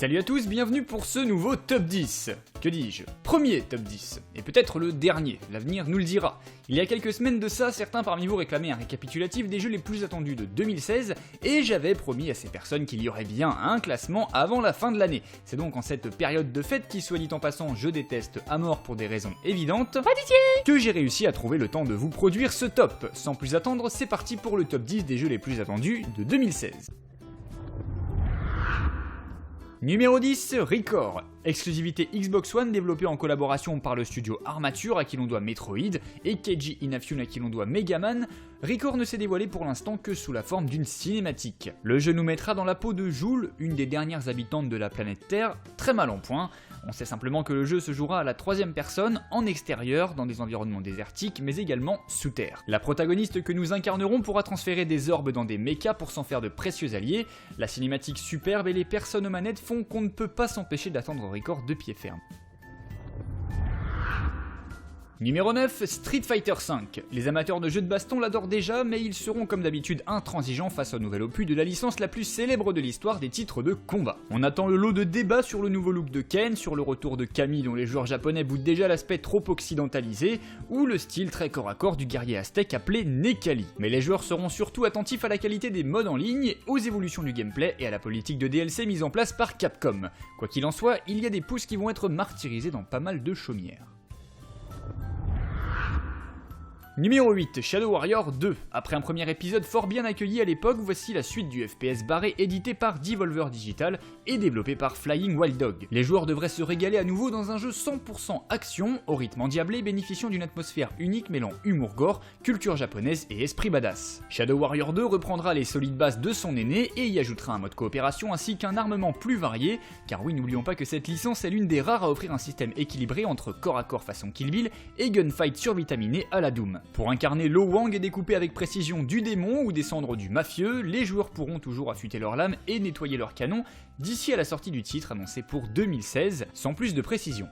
Salut à tous, bienvenue pour ce nouveau top 10. Que dis-je? Premier top 10, et peut-être le dernier, l'avenir nous le dira. Il y a quelques semaines de ça, certains parmi vous réclamaient un récapitulatif des jeux les plus attendus de 2016, et j'avais promis à ces personnes qu'il y aurait bien un classement avant la fin de l'année. C'est donc en cette période de fête qui, soit dit en passant, je déteste à mort pour des raisons évidentes, que j'ai réussi à trouver le temps de vous produire ce top. Sans plus attendre, c'est parti pour le top 10 des jeux les plus attendus de 2016. Numéro 10, Recore. Exclusivité Xbox One développée en collaboration par le studio Armature à qui l'on doit Metroid et Keiji Inafune à qui l'on doit Megaman, Recore ne s'est dévoilé pour l'instant que sous la forme d'une cinématique. Le jeu nous mettra dans la peau de Joule, une des dernières habitantes de la planète Terre, très mal en point. On sait simplement que le jeu se jouera à la troisième personne, en extérieur, dans des environnements désertiques, mais également sous terre. La protagoniste que nous incarnerons pourra transférer des orbes dans des mechas pour s'en faire de précieux alliés. La cinématique superbe et les personnes aux manettes font qu'on ne peut pas s'empêcher d'attendre Recore de pied ferme. Numéro 9, Street Fighter V. Les amateurs de jeux de baston l'adorent déjà, mais ils seront comme d'habitude intransigeants face au nouvel opus de la licence la plus célèbre de l'histoire des titres de combat. On attend le lot de débats sur le nouveau look de Ken, sur le retour de Camille dont les joueurs japonais boutent déjà l'aspect trop occidentalisé, ou le style très corps à corps du guerrier aztèque appelé Nekali. Mais les joueurs seront surtout attentifs à la qualité des modes en ligne, aux évolutions du gameplay et à la politique de DLC mise en place par Capcom. Quoi qu'il en soit, il y a des pouces qui vont être martyrisés dans pas mal de chaumières. Numéro 8, Shadow Warrior 2. Après un premier épisode fort bien accueilli à l'époque, voici la suite du FPS barré édité par Devolver Digital et développé par Flying Wild Dog. Les joueurs devraient se régaler à nouveau dans un jeu 100% action, au rythme endiablé, bénéficiant d'une atmosphère unique mêlant humour gore, culture japonaise et esprit badass. Shadow Warrior 2 reprendra les solides bases de son aîné et y ajoutera un mode coopération ainsi qu'un armement plus varié, car oui, n'oublions pas que cette licence est l'une des rares à offrir un système équilibré entre corps à corps façon Kill Bill et gunfight survitaminé à la Doom. Pour incarner Lo Wang et découper avec précision du démon ou descendre du mafieux, les joueurs pourront toujours affûter leurs lames et nettoyer leurs canons d'ici à la sortie du titre annoncé pour 2016, sans plus de précision.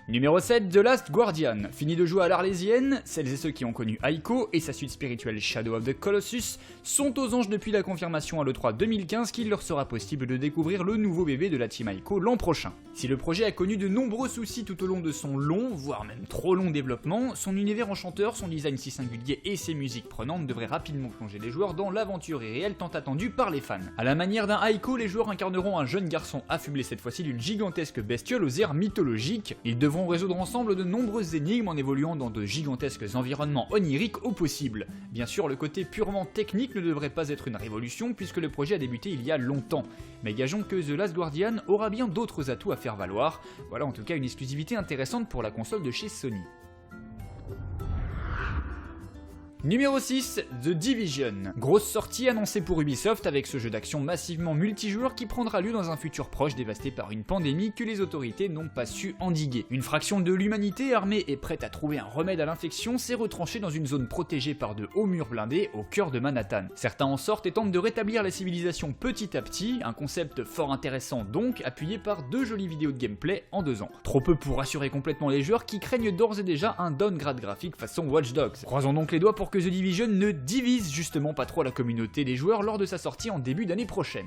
Numéro 7, The Last Guardian. Fini de jouer à l'Arlésienne, celles et ceux qui ont connu Ico et sa suite spirituelle Shadow of the Colossus sont aux anges depuis la confirmation à l'E3 2015 qu'il leur sera possible de découvrir le nouveau bébé de la team Ico l'an prochain. Si le projet a connu de nombreux soucis tout au long de son long, voire même trop long développement, son univers enchanteur, son design si singulier et ses musiques prenantes devraient rapidement plonger les joueurs dans l'aventure irréelle tant attendue par les fans. À la manière d'un Ico, les joueurs incarneront un jeune garçon affublé cette fois-ci d'une gigantesque bestiole aux airs mythologiques. Ils devront résoudre ensemble de nombreuses énigmes en évoluant dans de gigantesques environnements oniriques au possible. Bien sûr, le côté purement technique ne devrait pas être une révolution puisque le projet a débuté il y a longtemps, mais gageons que The Last Guardian aura bien d'autres atouts à faire valoir. Voilà en tout cas une exclusivité intéressante pour la console de chez Sony. Numéro 6, The Division. Grosse sortie annoncée pour Ubisoft avec ce jeu d'action massivement multijoueur qui prendra lieu dans un futur proche dévasté par une pandémie que les autorités n'ont pas su endiguer. Une fraction de l'humanité armée et prête à trouver un remède à l'infection s'est retranchée dans une zone protégée par de hauts murs blindés au cœur de Manhattan. Certains en sortent et tentent de rétablir la civilisation petit à petit, un concept fort intéressant donc, appuyé par 2 jolies vidéos de gameplay en 2 ans. Trop peu pour rassurer complètement les joueurs qui craignent d'ores et déjà un downgrade graphique façon Watch Dogs. Croisons donc les doigts pour que The Division ne divise justement pas trop la communauté des joueurs lors de sa sortie en début d'année prochaine.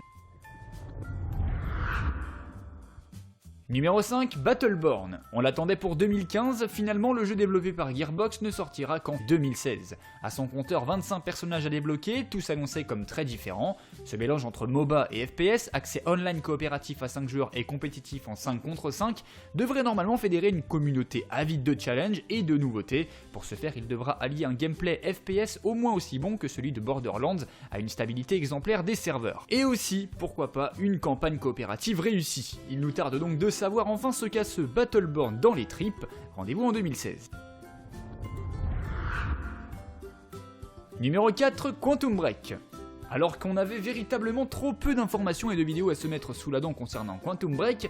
Numéro 5, Battleborn. On l'attendait pour 2015, finalement le jeu développé par Gearbox ne sortira qu'en 2016. À son compteur 25 personnages à débloquer, tous annoncés comme très différents. Ce mélange entre MOBA et FPS, accès online coopératif à 5 joueurs et compétitif en 5 contre 5, devrait normalement fédérer une communauté avide de challenge et de nouveautés. Pour ce faire, il devra allier un gameplay FPS au moins aussi bon que celui de Borderlands à une stabilité exemplaire des serveurs. Et aussi, pourquoi pas, une campagne coopérative réussie. Il nous tarde donc de savoir enfin ce qu'a ce Battleborn dans les tripes. Rendez-vous en 2016. Numéro 4, Quantum Break. Alors qu'on avait véritablement trop peu d'informations et de vidéos à se mettre sous la dent concernant Quantum Break,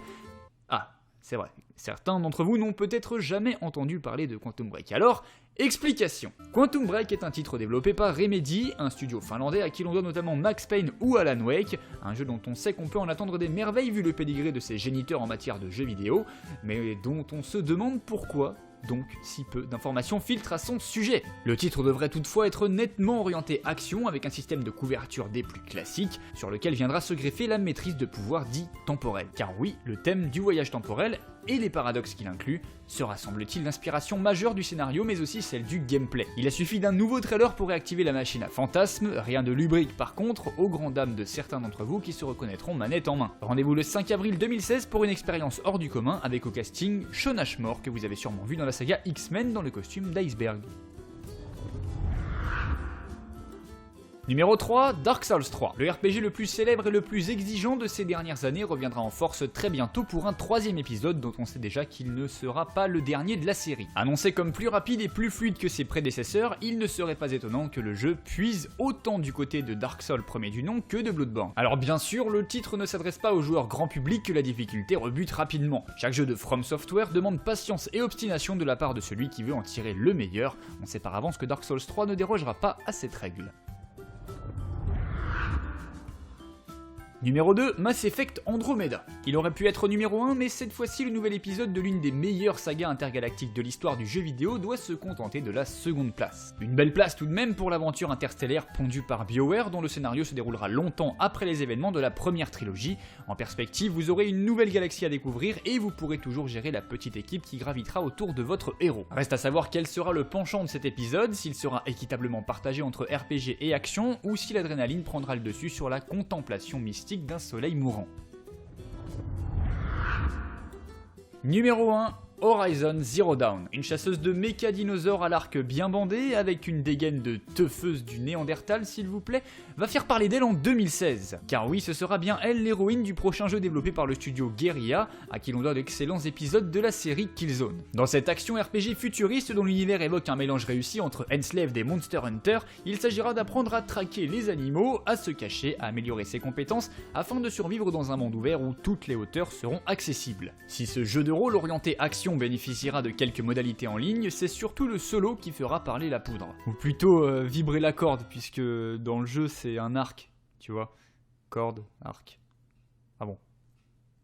c'est vrai, certains d'entre vous n'ont peut-être jamais entendu parler de Quantum Break. Alors, explication. Quantum Break est un titre développé par Remedy, un studio finlandais à qui l'on doit notamment Max Payne ou Alan Wake, un jeu dont on sait qu'on peut en attendre des merveilles vu le pédigré de ses géniteurs en matière de jeux vidéo, mais dont on se demande pourquoi donc si peu d'informations filtrent à son sujet. Le titre devrait toutefois être nettement orienté action avec un système de couverture des plus classiques sur lequel viendra se greffer la maîtrise de pouvoirs dits temporels. Car oui, le thème du voyage temporel et les paradoxes qu'il inclut sera semble-t-il l'inspiration majeure du scénario mais aussi celle du gameplay. Il a suffi d'un nouveau trailer pour réactiver la machine à fantasmes, rien de lubrique par contre, aux grandes dames de certains d'entre vous qui se reconnaîtront manette en main. Rendez-vous le 5 avril 2016 pour une expérience hors du commun avec au casting Shaun Ashmore que vous avez sûrement vu dans la saga X-Men dans le costume d'Iceberg. Numéro 3, Dark Souls 3. Le RPG le plus célèbre et le plus exigeant de ces dernières années reviendra en force très bientôt pour un 3e épisode dont on sait déjà qu'il ne sera pas le dernier de la série. Annoncé comme plus rapide et plus fluide que ses prédécesseurs, il ne serait pas étonnant que le jeu puise autant du côté de Dark Souls premier du nom que de Bloodborne. Alors bien sûr, le titre ne s'adresse pas aux joueurs grand public que la difficulté rebute rapidement. Chaque jeu de From Software demande patience et obstination de la part de celui qui veut en tirer le meilleur. On sait par avance que Dark Souls 3 ne dérogera pas à cette règle. Numéro 2, Mass Effect Andromeda. Il aurait pu être numéro 1, mais cette fois-ci le nouvel épisode de l'une des meilleures sagas intergalactiques de l'histoire du jeu vidéo doit se contenter de la seconde place. Une belle place tout de même pour l'aventure interstellaire pondue par BioWare dont le scénario se déroulera longtemps après les événements de la première trilogie. En perspective, vous aurez une nouvelle galaxie à découvrir et vous pourrez toujours gérer la petite équipe qui gravitera autour de votre héros. Reste à savoir quel sera le penchant de cet épisode, s'il sera équitablement partagé entre RPG et action ou si l'adrénaline prendra le dessus sur la contemplation mystique d'un soleil mourant. Numéro 1, Horizon Zero Dawn, une chasseuse de méca dinosaures à l'arc bien bandé, avec une dégaine de teufeuse du Néandertal s'il vous plaît, va faire parler d'elle en 2016. Car oui, ce sera bien elle l'héroïne du prochain jeu développé par le studio Guerrilla, à qui l'on doit d'excellents épisodes de la série Killzone. Dans cette action RPG futuriste dont l'univers évoque un mélange réussi entre Enslaved et Monster Hunter, il s'agira d'apprendre à traquer les animaux, à se cacher, à améliorer ses compétences, afin de survivre dans un monde ouvert où toutes les hauteurs seront accessibles. Si ce jeu de rôle orienté action bénéficiera de quelques modalités en ligne, c'est surtout le solo qui fera parler la poudre. Ou plutôt vibrer la corde, puisque dans le jeu c'est un arc, tu vois. Corde, arc. Ah bon.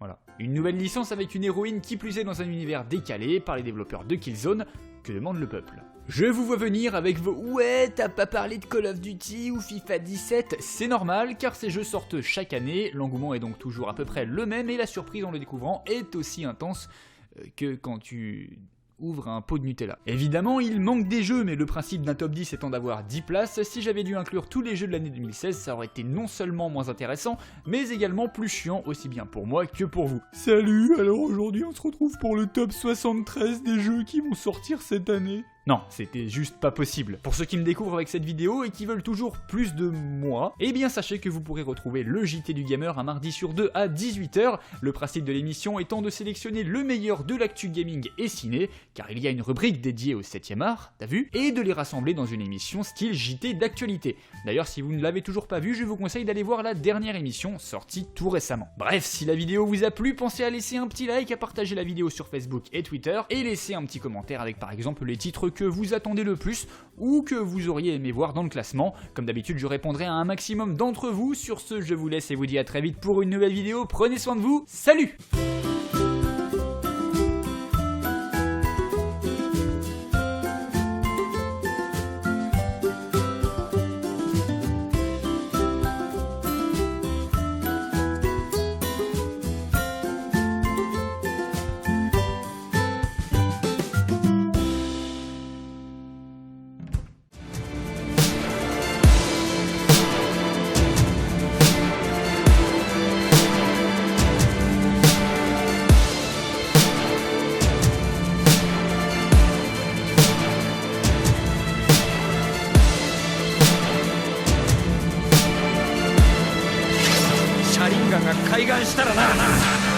Voilà. Une nouvelle licence avec une héroïne qui plus est dans un univers décalé par les développeurs de Killzone, que demande le peuple. Je vous vois venir avec vos « Ouais, t'as pas parlé de Call of Duty ou FIFA 17 ?» C'est normal, car ces jeux sortent chaque année, l'engouement est donc toujours à peu près le même et la surprise en le découvrant est aussi intense que quand tu ouvre un pot de Nutella. Évidemment, il manque des jeux, mais le principe d'un top 10 étant d'avoir 10 places, si j'avais dû inclure tous les jeux de l'année 2016, ça aurait été non seulement moins intéressant, mais également plus chiant, aussi bien pour moi que pour vous. Salut, alors aujourd'hui on se retrouve pour le top 73 des jeux qui vont sortir cette année. Non, c'était juste pas possible. Pour ceux qui me découvrent avec cette vidéo et qui veulent toujours plus de moi, eh bien sachez que vous pourrez retrouver le JT du Gamer un mardi sur 2 à 18h, le principe de l'émission étant de sélectionner le meilleur de l'actu gaming et ciné, car il y a une rubrique dédiée au 7ème art, t'as vu, et de les rassembler dans une émission style JT d'actualité. D'ailleurs, si vous ne l'avez toujours pas vu, je vous conseille d'aller voir la dernière émission, sortie tout récemment. Bref, si la vidéo vous a plu, pensez à laisser un petit like, à partager la vidéo sur Facebook et Twitter, et laisser un petit commentaire avec par exemple les titres que vous attendez le plus ou que vous auriez aimé voir dans le classement. Comme d'habitude, je répondrai à un maximum d'entre vous. Sur ce, je vous laisse et vous dis à très vite pour une nouvelle vidéo. Prenez soin de vous. Salut!海岸したらな